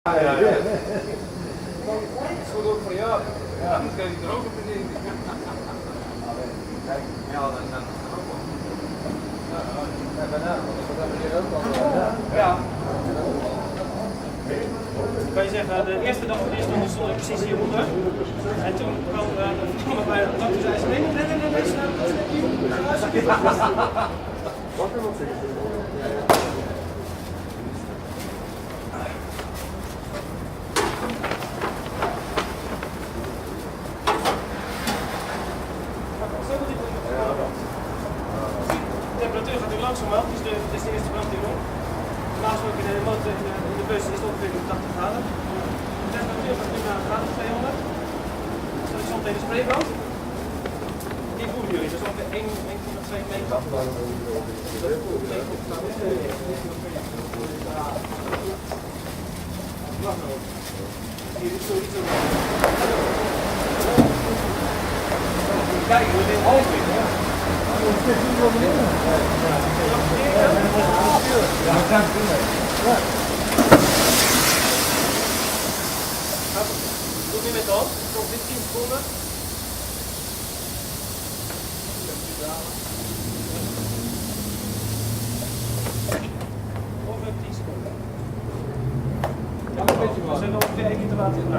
Ja, ja, ja. Dat is goed ook voor jou. Ja. Dan kan je er ook op in. Kijk, ja, dan is het ook wel. Ja, bijna. Dat hebben we hier ook al. Ja. Kan je zeggen, de eerste dag van de eerste ronde stond ik precies hieronder. En toen kwam de bij de dokter zei ze, nee, de temperatuur gaat nu langzaam omhoog, dus dit is de eerste brand die we doen. Normaal gesproken in de motor in de bus is het ongeveer 80 graden. De temperatuur gaat nu naar een graad of 200. Dat is zometeen de spraybrand. Die voelen jullie, dus ongeveer 1,2 meter. Hier is zoiets ook. Kijk, we zijn half in. Doe nu met de hand, tot dit 10 seconden. Ongeveer 10 seconden. Ja, we zijn ongeveer 1 liter water in.